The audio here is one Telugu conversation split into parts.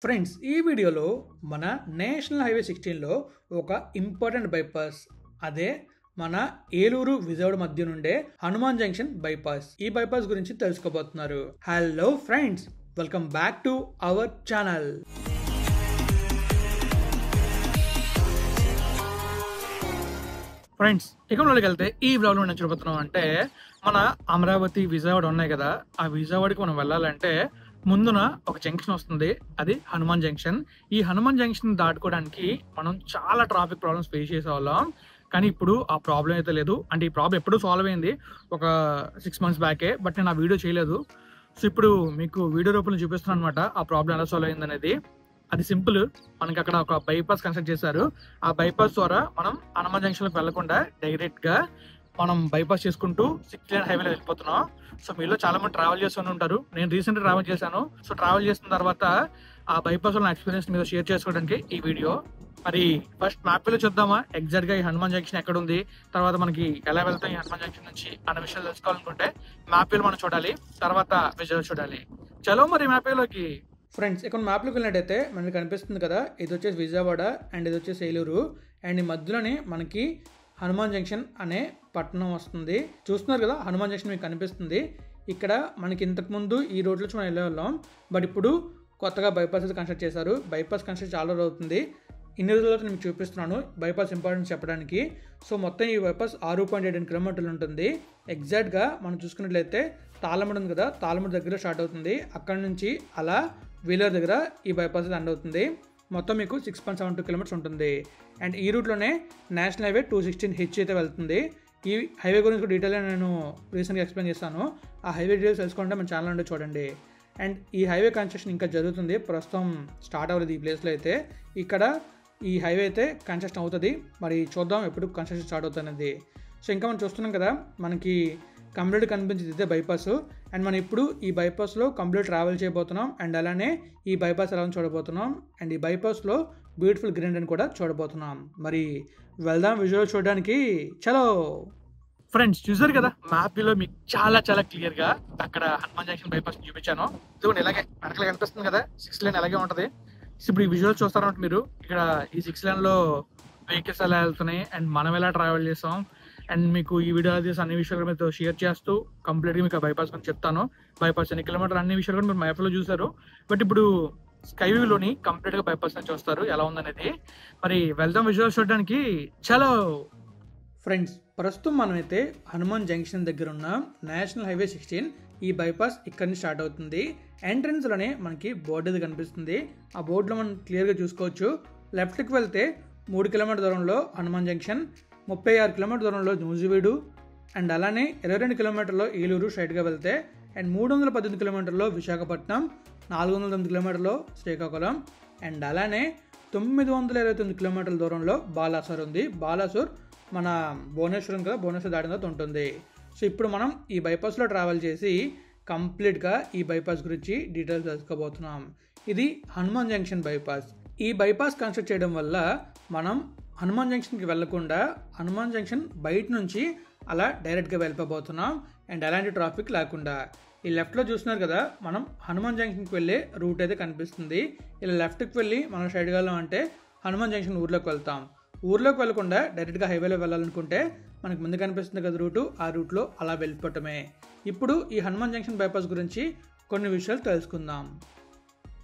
ఫ్రెండ్స్, ఈ వీడియోలో మన నేషనల్ హైవే 16లో ఒక ఇంపార్టెంట్ బైపాస్, అదే మన ఏలూరు విజయవాడ మధ్య నుండే హనుమాన్ జంక్షన్ బైపాస్. ఈ బైపాస్ గురించి తెలుసుకోబోతున్నారు. Hello friends, welcome back to our channel. Friends, ఎకనంలోకి వెళ్తే ఈ బ్లాగ్లో నేను చూడబోతున్నాం అంటే మన అమరావతి విజయవాడ ఉన్నాయి కదా, ఆ విజయవాడకి మనం వెళ్ళాలంటే ముందున ఒక జంక్షన్ వస్తుంది, అది హనుమాన్ జంక్షన్. ఈ హనుమాన్ జంక్షన్ దాటుకోవడానికి మనం చాలా ట్రాఫిక్ ప్రాబ్లమ్స్ ఫేస్ చేసేవాళ్ళం, కానీ ఇప్పుడు ఆ ప్రాబ్లం అయితే లేదు. అంటే ఈ ప్రాబ్లం ఎప్పుడూ సాల్వ్ అయింది, ఒక 6 months బ్యాకే, బట్ నేను ఆ వీడియో చేయలేదు. సో ఇప్పుడు మీకు వీడియో రూపంలో చూపిస్తున్నాను అనమాట ఆ ప్రాబ్లం ఎలా సాల్వ్ అయింది అనేది. అది సింపుల్, మనకి అక్కడ ఒక బైపాస్ కన్స్ట్రక్ట్ చేశారు. ఆ బైపాస్ ద్వారా మనం హనుమాన్ జంక్షన్కి వెళ్లకుండా డైరెక్ట్ గా మనం బైపాస్ చేసుకుంటూ 6 lane హైవేలో వెళ్ళిపోతున్నాం. సో మీలో చాలా మంది ట్రావెల్ చేస్తూనే ఉంటారు, నేను రీసెంట్ ట్రావెల్ చేశాను. సో ట్రావెల్ చేసిన తర్వాత ఆ బైపాస్ లో ఎక్స్పీరియన్స్ మీద షేర్ చేసుకోవడానికి ఈ వీడియో. మరి ఫస్ట్ మ్యాప్ లో చూద్దామా ఎగ్జాక్ట్ గా ఈ హనుమాన్ జంక్షన్ ఎక్కడ ఉంది, తర్వాత మనకి ఎలా వెళ్తాం ఈ హనుమాన్ జంక్షన్ నుంచి అన్న విషయాలు తెలుసుకోవాలనుకుంటే మ్యాప్ మనం చూడాలి, తర్వాత విజువల్ చూడాలి. చలో మరి మ్యాప్ లోకి. ఫ్రెండ్స్, ఇక్కడ మ్యాప్లోకి వెళ్ళినట్టయితే మనకి కనిపిస్తుంది కదా, ఇది వచ్చేసి విజయవాడ అండ్ ఇది వచ్చేసి ఏలూరు, అండ్ ఈ మధ్యలోనే మనకి హనుమాన్ జంక్షన్ అనే పట్టణం వస్తుంది. చూస్తున్నారు కదా, హనుమాన్ జంక్షన్ మీకు కనిపిస్తుంది. ఇక్కడ మనకి ఇంతకుముందు ఈ రోడ్లో నుంచి మనం వెళ్ళేవాళ్ళం, బట్ ఇప్పుడు కొత్తగా బైపాస్ అయితే కన్స్ట్రక్ట్ చేశారు. బైపాస్ కన్స్ట్రక్ట్ చాలా రోజు అవుతుంది. ఇన్ని రోజులతో నేను చూపిస్తున్నాను బైపాస్ ఇంపార్టెన్స్ చెప్పడానికి. సో మొత్తం ఈ బైపాస్ 6.7 కిలోమీటర్లు ఉంటుంది. ఎగ్జాక్ట్గా మనం చూసుకున్నట్లయితే తాళమూడి ఉంది కదా, తాళమూడి దగ్గర స్టార్ట్ అవుతుంది. అక్కడ నుంచి అలా వీలర్ దగ్గర ఈ బైపాస్ ఎండ్ అవుతుంది. మొత్తం మీకు 6.72 kilometers ఉంటుంది. అండ్ ఈ రూట్లోనే నేషనల్ హైవే 216H అయితే వెళ్తుంది. ఈ హైవే గురించి డీటెయిల్గా నేను రీసెంట్గా ఎక్స్ప్లెయిన్ చేస్తాను. ఆ హైవే డీటెయిల్స్ తెలుసుకుంటే మన ఛానల్ నుండి చూడండి. అండ్ ఈ హైవే కన్స్ట్రక్షన్ ఇంకా జరుగుతుంది, ప్రస్తుతం స్టార్ట్ అవ్వలేదు ఈ ప్లేస్లో అయితే. ఇక్కడ ఈ హైవే అయితే కన్స్ట్రక్షన్ అవుతుంది, మరి చూద్దాం ఎప్పుడు కన్స్ట్రక్షన్ స్టార్ట్ అవుతుంది అనేది. సో ఇంకా మనం చూస్తున్నాం కదా, మనకి కంప్లీట్ కనిపించింది ఇదే బైపాస్. అండ్ మనం ఇప్పుడు ఈ బైపాస్లో కంప్లీట్ ట్రావెల్ చేయబోతున్నాం, అండ్ అలానే ఈ బైపాస్ ఎలా చూడబోతున్నాం, అండ్ ఈ బైపాస్లో బ్యూటిఫుల్ గ్రీనరీని కూడా చూడబోతున్నాం. మరి వెళ్దాం విజువల్ చూడడానికి. చలో ఫ్రెండ్స్, చూసారు కదా మ్యాప్లో మీకు చాలా చాలా క్లియర్ గా అక్కడ హనుమాన్ జంక్షన్ బైపాస్ చూపించాను. ఇదిగోండి, ఇలాగే వెనకాల కనిపిస్తుంది కదా 6 lane అలాగే ఉంటది. ఇప్పుడు ఈ విజువల్ చూస్తారంటే మీరు ఇక్కడ ఈ 6 lane లో వెహికల్స్ ఎలా వెళ్తున్నాయి అండ్ మనం ఎలా ట్రావెల్ చేస్తాం, అండ్ మీకు ఈ వీడియో తీసి అన్ని విషయాలు మీతో షేర్ చేస్తూ కంప్లీట్గా మీకు బైపాస్ గురించి చెప్తాను. బైపాస్ ఎన్ని కిలోమీటర్ అన్ని విషయాలు కూడా మీరు మ్యాప్లో చూసారు, బట్ ఇప్పుడు స్కైవ్యూలోని కంప్లీట్గా బైపాస్ నుంచి చూస్తారు ఎలా ఉందనేది. మరి వెళ్దాం విజువల్స్ చూడడానికి. చలో ఫ్రెండ్స్, ప్రస్తుతం మనమైతే హనుమాన్ జంక్షన్ దగ్గర ఉన్న నేషనల్ హైవే 16 ఈ బైపాస్ ఇక్కడి నుంచి స్టార్ట్ అవుతుంది. ఎంట్రన్స్లోనే మనకి బోర్డు అది కనిపిస్తుంది. ఆ బోర్డులో మనం క్లియర్గా చూసుకోవచ్చు. లెఫ్ట్కి వెళ్తే 3 kilometer దూరంలో హనుమాన్ జంక్షన్, 36 kilometer దూరంలో నూజివీడు, అండ్ అలానే 22 kilometerలో ఏలూరు స్ట్రైట్గా వెళ్తే, అండ్ 318 kilometerలో విశాఖపట్నం, 409 kilometerలో శ్రీకాకుళం, అండ్ అలానే 929 kilometerల దూరంలో బాలాసూర్ ఉంది. బాలాసూర్ మన భువనేశ్వరం కదా, భువనేశ్వర్ దాటిన తర్వాత ఉంటుంది. సో ఇప్పుడు మనం ఈ బైపాస్లో ట్రావెల్ చేసి కంప్లీట్గా ఈ బైపాస్ గురించి డీటెయిల్స్ తెలుసుకోబోతున్నాం. ఇది హనుమాన్ జంక్షన్ బైపాస్. ఈ బైపాస్ కన్స్ట్రక్ట్ చేయడం వల్ల మనం హనుమాన్ జంక్షన్కి వెళ్లకుండా హనుమాన్ జంక్షన్ బయట నుంచి అలా డైరెక్ట్గా వెళ్ళిపోబోతున్నాం, అండ్ ఎలాంటి ట్రాఫిక్ లేకుండా. ఈ లెఫ్ట్లో చూస్తున్నారు కదా, మనం హనుమాన్ జంక్షన్కి వెళ్ళే రూట్ అయితే కనిపిస్తుంది. ఇలా లెఫ్ట్కి వెళ్ళి మనం స్ట్రైట్గా వెళ్ళాం అంటే హనుమాన్ జంక్షన్ ఊర్లోకి వెళ్తాం. ఊర్లోకి వెళ్లకుండా డైరెక్ట్గా హైవేలో వెళ్ళాలనుకుంటే మనకు ముందు కనిపిస్తుంది కదా రూటు, ఆ రూట్లో అలా వెళ్ళిపోవటమే. ఇప్పుడు ఈ హనుమాన్ జంక్షన్ బైపాస్ గురించి కొన్ని విషయాలు తెలుసుకుందాం.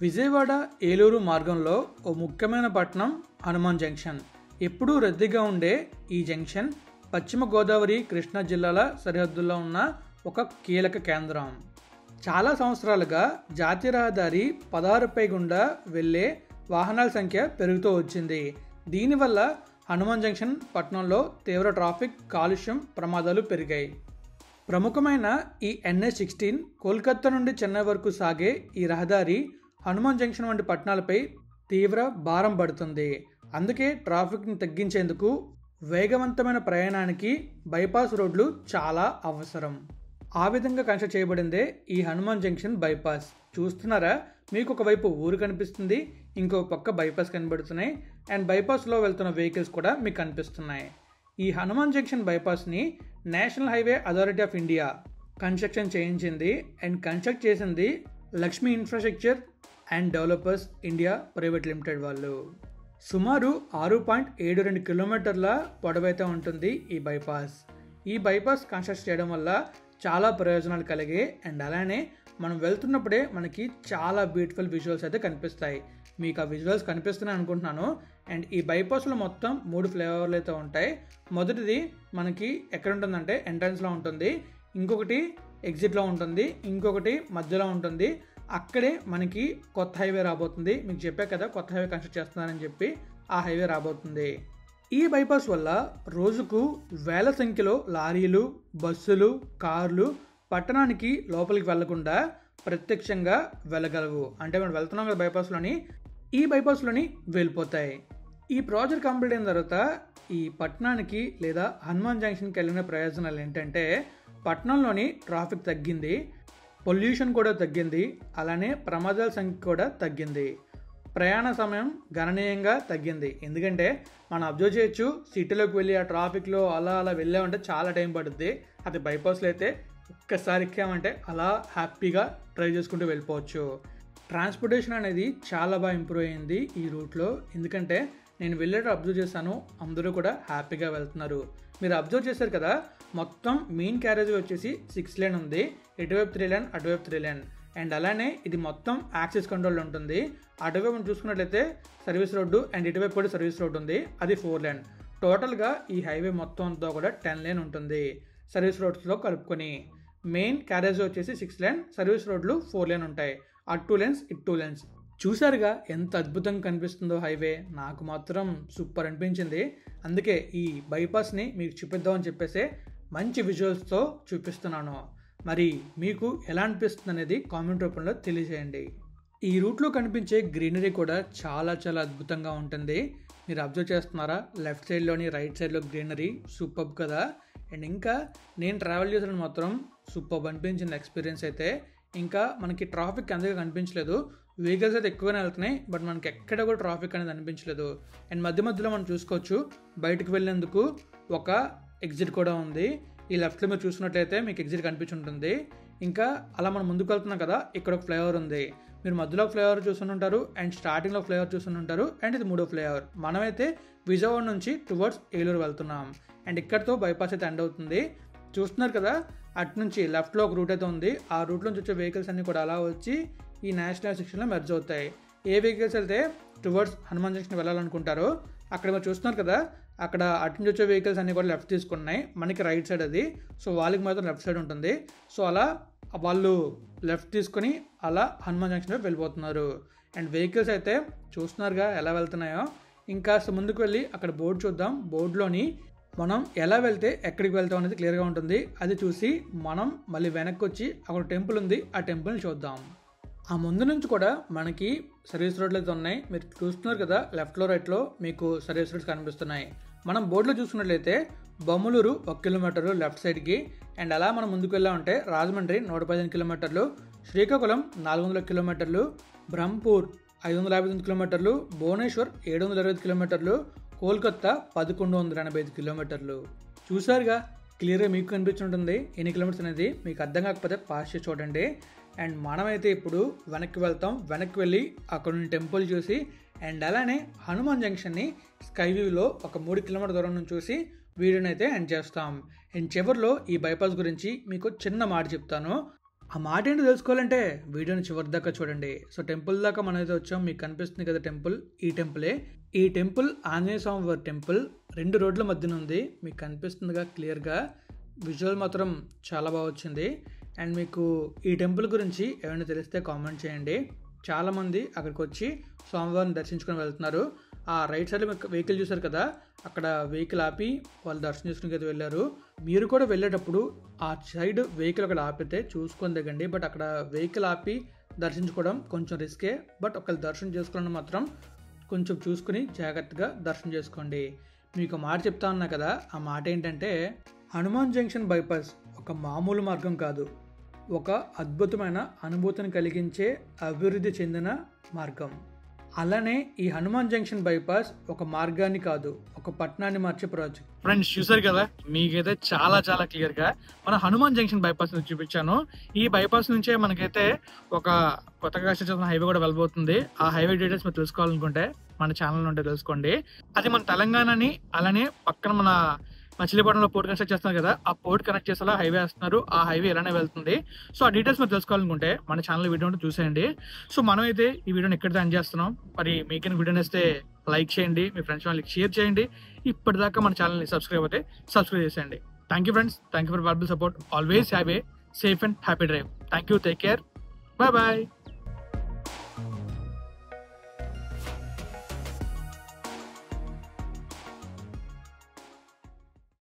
విజయవాడ ఏలూరు మార్గంలో ఓ ముఖ్యమైన పట్టణం హనుమాన్ జంక్షన్. ఎప్పుడూ రద్దీగా ఉండే ఈ జంక్షన్ పశ్చిమ గోదావరి కృష్ణా జిల్లాల సరిహద్దుల్లో ఉన్న ఒక కీలక కేంద్రం. చాలా సంవత్సరాలుగా జాతీయ రహదారి 16 గుండా వెళ్ళే వాహనాల సంఖ్య పెరుగుతూ వచ్చింది. దీనివల్ల హనుమాన్ జంక్షన్ పట్టణంలో తీవ్ర ట్రాఫిక్, కాలుష్యం, ప్రమాదాలు పెరిగాయి. ప్రముఖమైన ఈ NH16 కోల్కతా నుండి చెన్నై వరకు సాగే ఈ రహదారి హనుమాన్ జంక్షన్ వంటి పట్టణాలపై తీవ్ర భారం పడుతుంది. అందుకే ట్రాఫిక్ని తగ్గించేందుకు వేగవంతమైన ప్రయాణానికి బైపాస్ రోడ్లు చాలా అవసరం. ఆ విధంగా కన్స్ట్రక్ట్ చేయబడిందే ఈ హనుమాన్ జంక్షన్ బైపాస్. చూస్తున్నారా, మీకు ఒకవైపు ఊరు కనిపిస్తుంది, ఇంకో పక్క బైపాస్ కనబడుతున్నాయి, అండ్ బైపాస్లో వెళ్తున్న వెహికల్స్ కూడా మీకు కనిపిస్తున్నాయి. ఈ హనుమాన్ జంక్షన్ బైపాస్ని national highway authority of India construction చేయించింది, అండ్ కన్స్ట్రక్ట్ చేసింది Lakshmi infrastructure and developers India private limited వాళ్ళు. సుమారు 6.72 కిలోమీటర్ల పొడవైతే ఉంటుంది ఈ బైపాస్. ఈ బైపాస్ కన్స్ట్రక్ట్ చేయడం వల్ల చాలా ప్రయోజనాలు కలిగాయి. అండ్ అలానే మనం వెళ్తున్నప్పుడే మనకి చాలా బ్యూటిఫుల్ విజువల్స్ అయితే కనిపిస్తాయి. మీకు ఆ విజువల్స్ కనిపిస్తున్నాయి అనుకుంటున్నాను. అండ్ ఈ బైపాస్లో మొత్తం 3 ఫ్లైఓవర్లు అయితే ఉంటాయి. మొదటిది మనకి ఎక్కడ ఉంటుందంటే ఎంట్రన్స్లో ఉంటుంది, ఇంకొకటి ఎగ్జిట్లో ఉంటుంది, ఇంకొకటి మధ్యలో ఉంటుంది. అక్కడే మనకి కొత్త హైవే రాబోతుంది. మీకు చెప్పా కదా కొత్త హైవే కన్స్ట్రక్ట్ చేస్తున్నారని చెప్పి, ఆ హైవే రాబోతుంది. ఈ బైపాస్ వల్ల రోజుకు వేల సంఖ్యలో లారీలు, బస్సులు, కార్లు పట్టణానికి లోపలికి వెళ్లకుండా ప్రత్యక్షంగా వెళ్ళగలవు. అంటే మనం వెళ్తున్నాం కదా బైపాస్లోని, ఈ బైపాస్లోని వెళ్ళిపోతాయి. ఈ ప్రాజెక్ట్ కంప్లీట్ అయిన తర్వాత ఈ పట్టణానికి లేదా హనుమాన్ జంక్షన్కి వెళ్ళిన ప్రయోజనాలు ఏంటంటే, పట్టణంలోని ట్రాఫిక్ తగ్గింది, పొల్యూషన్ కూడా తగ్గింది, అలానే ప్రమాదాల సంఖ్య కూడా తగ్గింది, ప్రయాణ సమయం గణనీయంగా తగ్గింది. ఎందుకంటే మనం అబ్జర్వ్ చేయొచ్చు, సిటీలోకి వెళ్ళి ఆ ట్రాఫిక్లో అలా వెళ్ళామంటే చాలా టైం పడుతుంది. అది బైపాస్లో అయితే ఒక్కసారి ఎక్కామంటే అలా హ్యాపీగా డ్రైవ్ చేసుకుంటూ వెళ్ళిపోవచ్చు. ట్రాన్స్పోర్టేషన్ అనేది చాలా బాగా ఇంప్రూవ్ అయ్యింది ఈ రూట్లో. ఎందుకంటే నేను వెళ్ళేటప్పుడు అబ్జర్వ్ చేశాను, అందరూ కూడా హ్యాపీగా వెళ్తున్నారు. మీరు అబ్జర్వ్ చేశారు కదా, మొత్తం మెయిన్ క్యారేజ్ వచ్చేసి 6 లేన్ ఉంది, ఇటువైపు 3 లేన్, అటువైపు 3 లేన్. అండ్ అలానే ఇది మొత్తం యాక్సిస్ కంట్రోల్ ఉంటుంది. అటువైపు మనం చూసుకున్నట్లయితే సర్వీస్ రోడ్డు, అండ్ ఇటువైపు కూడా సర్వీస్ రోడ్డు ఉంది, అది 4 లేన్. టోటల్గా ఈ హైవే మొత్తం అంతా కూడా 10 లేన్ ఉంటుంది సర్వీస్ రోడ్స్లో కలుపుకొని. మెయిన్ క్యారేజ్ వచ్చేసి 6 లేన్, సర్వీస్ రోడ్లు 4 లేన్ ఉంటాయి. అటు 2 లేన్స్, ఇటు 2 లేన్స్. చూసారుగా ఎంత అద్భుతంగా కనిపిస్తుందో హైవే. నాకు మాత్రం సూపర్ అనిపించింది. అందుకే ఈ బైపాస్ని మీకు చూపిద్దామని చెప్పేసి మంచి విజువల్స్తో చూపిస్తున్నాను. మరి మీకు ఎలా అనిపిస్తుంది అనేది కామెంట్ రూపంలో తెలియజేయండి. ఈ రూట్లో కనిపించే గ్రీనరీ కూడా చాలా చాలా అద్భుతంగా ఉంటుంది. మీరు అబ్జర్వ్ చేస్తున్నారా, లెఫ్ట్ సైడ్లోని రైట్ సైడ్లో గ్రీనరీ సూపర్ కదా. అండ్ ఇంకా నేను ట్రావెల్ చేసిన మాత్రం సూపర్ అనిపించింది ఎక్స్పీరియన్స్ అయితే. ఇంకా మనకి ట్రాఫిక్ అందుకే కనిపించలేదు. వెహికల్స్ అయితే ఎక్కువనే వెళ్తున్నాయి, బట్ మనకి ఎక్కడ కూడా ట్రాఫిక్ అనేది అనిపించలేదు. అండ్ మధ్యలో మనం చూసుకోవచ్చు, బయటకు వెళ్ళేందుకు ఒక ఎగ్జిట్ కూడా ఉంది. ఈ లెఫ్ట్లో మీరు చూసినట్లయితే మీకు ఎగ్జిట్ కనిపించుంటుంది. ఇంకా అలా మనం ముందుకు వెళ్తున్నాం కదా, ఇక్కడ ఒక ఫ్లైఓవర్ ఉంది. మీరు మధ్యలో ఫ్లైఓవర్ చూసుంటారు, అండ్ స్టార్టింగ్లో ఫ్లైఓవర్ చూసుంటారు, అండ్ ఇది 3వ ఫ్లైఓవర్. మనమైతే విజయవాడ నుంచి టువర్డ్స్ ఏలూరు వెళ్తున్నాం. అండ్ ఇక్కడతో బైపాస్ అయితే ఎండ్ అవుతుంది. చూస్తున్నారు కదా, అటు నుంచి లెఫ్ట్లో ఒక రూట్ అయితే ఉంది. ఆ రూట్ నుంచి వచ్చే వెహికల్స్ అన్నీ కూడా అలా వచ్చి ఈ నేషనల్ సెక్షన్లో మెర్జ్ అవుతాయి. ఏ వెహికల్స్ అయితే టువర్డ్స్ హనుమాన్ జంక్షన్ వెళ్ళాలనుకుంటారో అక్కడ మీరు చూస్తున్నారు కదా, అక్కడ అటు నుంచి వచ్చే వెహికల్స్ అన్నీ కూడా లెఫ్ట్ తీసుకున్నాయి. మనకి రైట్ సైడ్ అది, సో వాళ్ళకి మాత్రం లెఫ్ట్ సైడ్ ఉంటుంది. సో అలా వాళ్ళు లెఫ్ట్ తీసుకొని అలా హనుమాన్ జంక్షన్లో వెళ్ళిపోతున్నారు. అండ్ వెహికల్స్ అయితే చూస్తున్నారుగా ఎలా వెళ్తున్నాయో. ఇంకా ముందుకు వెళ్ళి అక్కడ బోర్డు చూద్దాం. బోర్డులోని మనం ఎలా వెళ్తే ఎక్కడికి వెళ్తాం అనేది క్లియర్గా ఉంటుంది. అది చూసి మనం మళ్ళీ వెనక్కి వచ్చి అక్కడ టెంపుల్ ఉంది, ఆ టెంపుల్ని చూద్దాం. ఆ ముందు నుంచి కూడా మనకి సర్వీస్ రోడ్లు అయితే ఉన్నాయి. మీరు చూస్తున్నారు కదా, లెఫ్ట్లో రైట్లో మీకు సర్వీస్ రోడ్స్ కనిపిస్తున్నాయి. మనం బోర్డులో చూసుకున్నట్లయితే బొమ్మలూరు 1 కిలోమీటరు లెఫ్ట్ సైడ్కి. అండ్ అలా మనం ముందుకు వెళ్ళామంటే రాజమండ్రి 115 కిలోమీటర్లు, శ్రీకాకుళం 400 కిలోమీటర్లు, బ్రహ్మపూర్ 559 కిలోమీటర్లు, భువనేశ్వర్ 725 కిలోమీటర్లు, కోల్కతా 1185 కిలోమీటర్లు. చూసారుగా, క్లియర్గా మీకు కనిపించుంటుంది ఎన్ని కిలోమీటర్స్ అనేది. మీకు అర్థం కాకపోతే పాస్ చేసి చూడండి. అండ్ మనమైతే ఇప్పుడు వెనక్కి వెళ్తాం. వెనక్కి వెళ్ళి అక్కడ ఉన్న టెంపుల్ చూసి, అండ్ అలానే హనుమాన్ జంక్షన్ని స్కై వ్యూలో ఒక 3 కిలోమీటర్ దూరం నుంచి చూసి వీడియోని అయితే ఎండ్ చేస్తాం. అండ్ చివరిలో ఈ బైపాస్ గురించి మీకు చిన్న మాట చెప్తాను. ఆ మాట ఏంటో తెలుసుకోవాలంటే వీడియోని చివరి దాకా చూడండి. సో టెంపుల్ దాకా మనం అయితే వచ్చాం. మీకు కనిపిస్తుంది కదా టెంపుల్, ఈ టెంపులే. ఈ టెంపుల్ ఆంజనేయ స్వామి వారి టెంపుల్. 2 రోడ్ల మధ్యన ఉంది. మీకు కనిపిస్తుందిగా క్లియర్గా. విజువల్ మాత్రం చాలా బాగా వచ్చింది. అండ్ మీకు ఈ టెంపుల్ గురించి ఏమైనా తెలిస్తే కామెంట్ చేయండి. చాలామంది అక్కడికి వచ్చి స్వామివారిని దర్శించుకొని వెళ్తున్నారు. ఆ రైట్ సైడ్లో మీకు వెహికల్ చూసారు కదా, అక్కడ వెహికల్ ఆపి వాళ్ళు దర్శనం చేసుకుని అయితే వెళ్ళారు. మీరు కూడా వెళ్ళేటప్పుడు ఆ సైడ్ వెహికల్ అక్కడ ఆపితే చూసుకొని దిగండి. బట్ అక్కడ వెహికల్ ఆపి దర్శించుకోవడం కొంచెం రిస్కే. బట్ ఒకళ్ళు దర్శనం చేసుకోవడం మాత్రం కొంచెం చూసుకుని జాగ్రత్తగా దర్శనం చేసుకోండి. మీకు మాట చెప్తా ఉన్నా కదా, ఆ మాట ఏంటంటే హనుమాన్ జంక్షన్ బైపాస్ ఒక మామూలు మార్గం కాదు, ఒక అద్భుతమైన అనుభూతిని కలిగించే అభివృద్ధి చెందిన మార్గం. అలానే ఈ హనుమాన్ జంక్షన్ బైపాస్ ఒక మార్గాన్ని కాదు, ఒక పట్టణాన్ని మార్చే ప్రాజెక్ట్. ఫ్రెండ్స్ చూసారు కదా, మీకైతే చాలా చాలా క్లియర్ గా మన హనుమాన్ జంక్షన్ బైపాస్ నుంచి చూపించాను. ఈ బైపాస్ నుంచే మనకైతే ఒక కొత్తగా చేస్తున్న హైవే కూడా వెళ్ళబోతుంది. ఆ హైవే డీటెయిల్స్ మీరు తెలుసుకోవాలనుకుంటే మన ఛానల్ నుండి తెలుసుకోండి. అది మన తెలంగాణని అలానే పక్కన మన మచిలీపట్నంలో పోర్ట్ కనెక్ట్ చేస్తున్నారు కదా, ఆ పోర్ట్ కనెక్ట్ చేసేలా హైవే వేస్తున్నారు. ఆ హైవే ఎలానే వెళ్తుంది. సో ఆ డీటెయిల్స్ మీరు తెలుసుకోవాలనుకుంటే మన ఛానల్ వీడియో ఉంటే చూసేయండి. సో మనమైతే ఈ వీడియోని ఎక్కడితే ఎండ్ చేస్తున్నాం. మరి మీకు వీడియో నేస్తే లైక్ చేయండి, మీ ఫ్రెండ్స్ వాళ్ళకి షేర్ చేయండి. ఇప్పటిదాకా మన ఛానల్ని సబ్స్క్రైబ్ అయితే సబ్స్క్రైబ్ చేసేయండి. Thank you friends, thank you for valuable support. Always have a safe and happy drive. Thank you, take care, bye bye.